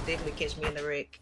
definitely catch me in the wreck.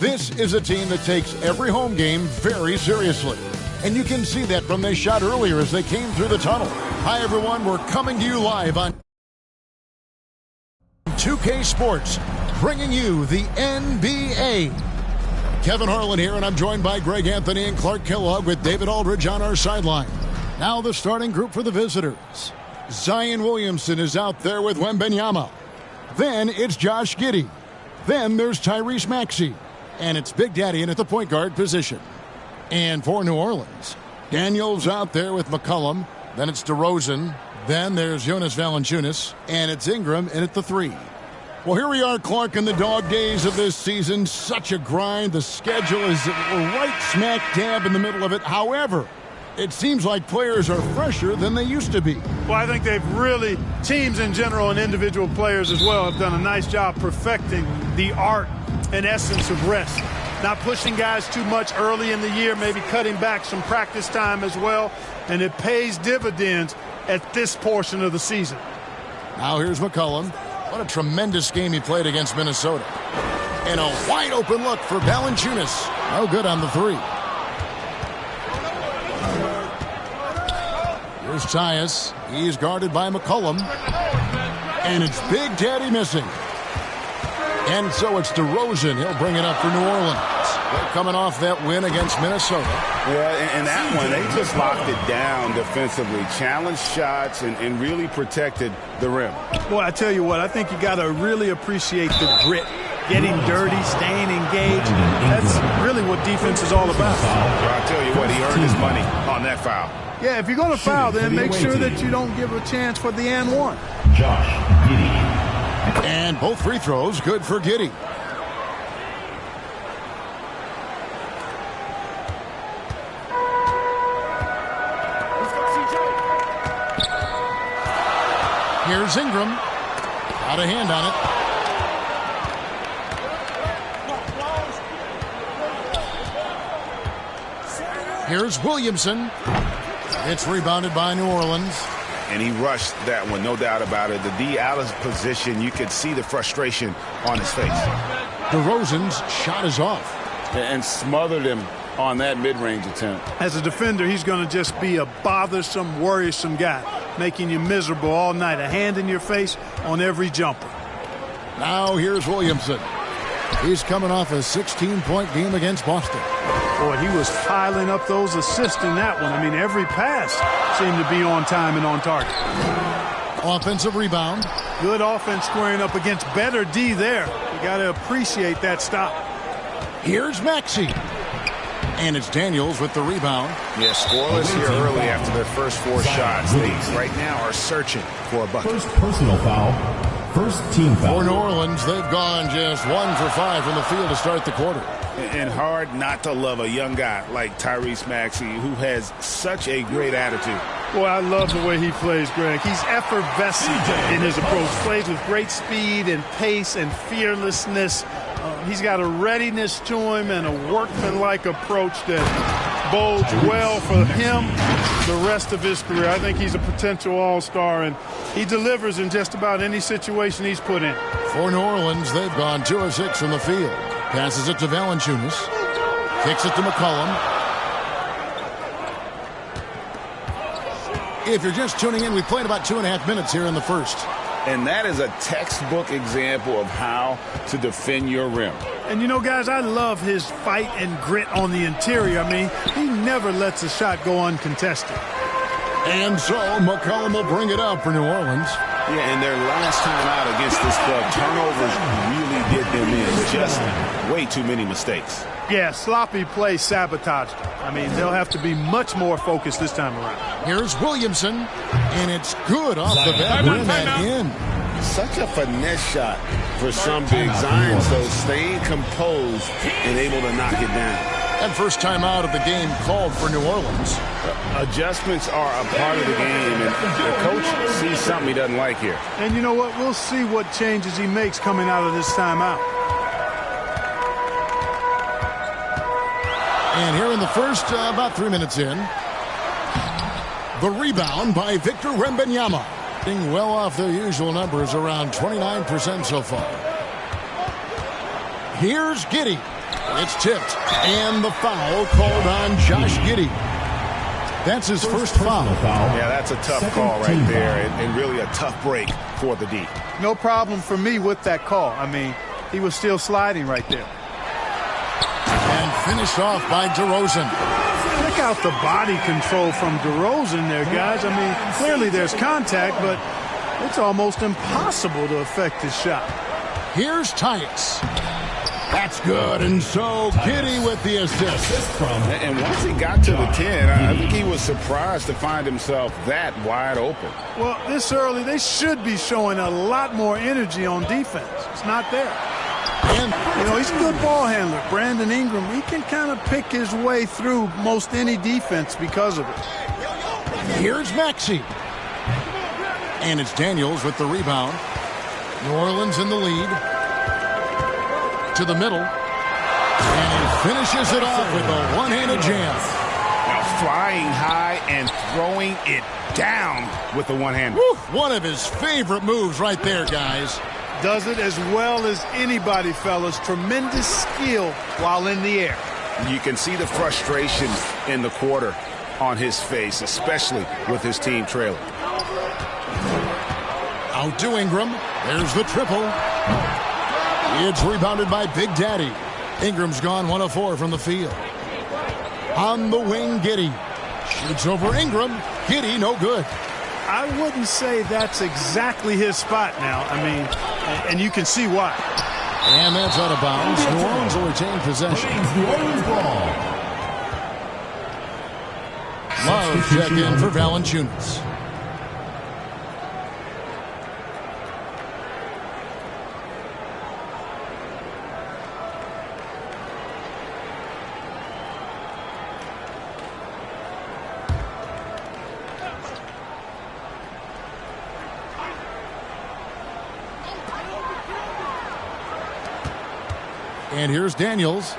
This is a team that takes every home game very seriously. And you can see that from their shot earlier as they came through the tunnel. Hi, everyone. We're coming to you live on 2K Sports, bringing you the NBA. Kevin Harlan here, and I'm joined by Greg Anthony and Clark Kellogg with David Aldridge on our sideline. Now the starting group for the visitors. Zion Williamson is out there with Wembanyama. Then it's Josh Giddey. Then there's Tyrese Maxey. And it's Big Daddy in at the point guard position. And for New Orleans, Daniels out there with McCollum. Then it's DeRozan. Then there's Jonas Valanciunas. And it's Ingram in at the 3. Well, here we are, Clark, in the dog days of this season. Such a grind. The schedule is right smack dab in the middle of it. However, it seems like players are fresher than they used to be. Well, I think they've really, teams in general and individual players as well, have done a nice job perfecting the art and essence of rest. Not pushing guys too much early in the year, maybe cutting back some practice time as well, and it pays dividends at this portion of the season. Now here's McCollum. What a tremendous game he played against Minnesota. And a wide open look for Valanciunas. No good on the 3. Here's Tyus. He's guarded by McCollum. And it's Big Daddy missing. And so it's DeRozan. He'll bring it up for New Orleans. They're coming off that win against Minnesota. Yeah, and that one, they just locked it down defensively. Challenged shots and really protected the rim. Boy, I tell you what, I think you got to really appreciate the grit. Getting dirty, staying engaged. That's really what defense is all about. Well, I tell you what, he earned his money on that foul. Yeah, if you're going to foul, then make sure that you don't give a chance for the and one. Josh Giddey. And both free throws good for Giddey. Here's Ingram. Got a hand on it. Here's Williamson. It's rebounded by New Orleans. And he rushed that one, no doubt about it. The D out of position, you could see the frustration on his face. DeRozan's shot is off. And smothered him on that mid-range attempt. As a defender, he's going to just be a bothersome, worrisome guy, making you miserable all night. A hand in your face on every jumper. Now here's Williamson. He's coming off a 16-point game against Boston. Boy, he was piling up those assists in that one. I mean, every pass seemed to be on time and on target. Offensive rebound. Good offense squaring up against better D there. You got to appreciate that stop. Here's Maxey. And it's Daniels with the rebound. Yeah, scoreless here early after their first 4 shots. They right now are searching for a bucket. First personal foul. First team foul. For New Orleans, they've gone just 1 for 5 from the field to start the quarter. And hard not to love a young guy like Tyrese Maxey, who has such a great attitude. Boy, I love the way he plays, Greg. He's effervescent in his approach. Plays with great speed and pace and fearlessness. He's got a readiness to him and a workmanlike approach that bodes well for him the rest of his career. I think he's a potential all-star, and he delivers in just about any situation he's put in. For New Orleans, they've gone 2 of 6 from the field. Passes it to Valanciunas. Kicks it to McCollum. If you're just tuning in, we played about 2.5 minutes here in the first. And that is a textbook example of how to defend your rim. And, you know, guys, I love his fight and grit on the interior. I mean, he never lets a shot go uncontested. And so McCollum will bring it up for New Orleans. Yeah, and their last time out against this club, turnovers really did them in. Just way too many mistakes. Yeah, sloppy play sabotaged them. I mean, they'll have to be much more focused this time around. Here's Williamson, and it's good off the bat. Rim that in. Such a finesse shot for some big Zions, though, staying composed and able to knock it down. And first time out of the game called for New Orleans. Adjustments are a part of the game, and the coach sees something he doesn't like here. And you know what? We'll see what changes he makes coming out of this timeout. And here in the first, about 3 minutes in, the rebound by Victor Wembanyama. Being well off their usual numbers, around 29% so far. Here's Giddey. It's tipped, and the foul called on Josh Giddey. That's his first foul. Yeah, that's a tough call right there, and really a tough break for the D. No problem for me with that call. I mean, he was still sliding right there. And finished off by DeRozan. Check out the body control from DeRozan there, guys. I mean, clearly there's contact, but it's almost impossible to affect his shot. Here's Tyus. That's good, and so Giddey with the assist. And once he got to the 10, I think he was surprised to find himself that wide open. Well, this early, they should be showing a lot more energy on defense. It's not there. And, you know, he's a good ball handler. Brandon Ingram, he can kind of pick his way through most any defense because of it. here's Maxey. And it's Daniels with the rebound. New Orleans in the lead. To the middle. And he finishes it off with a one-handed jam. Now flying high and throwing it down with the one-hander. One of his favorite moves right there, guys. Does it as well as anybody, fellas. Tremendous skill while in the air. You can see the frustration in the quarter on his face, especially with his team trailing. Out to Ingram. There's the triple. It's rebounded by Big Daddy. Ingram's gone 1 of 4 from the field. On the wing, Giddey. Shoots over Ingram. Giddey, no good. I wouldn't say that's exactly his spot now. I mean, and you can see why. And that's out of bounds. New Orleans will retain possession. Love check in for Valanciunas. And here's Daniels.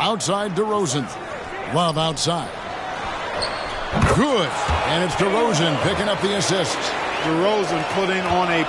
Outside DeRozan. Love outside. Good. And it's DeRozan picking up the assist. DeRozan putting on a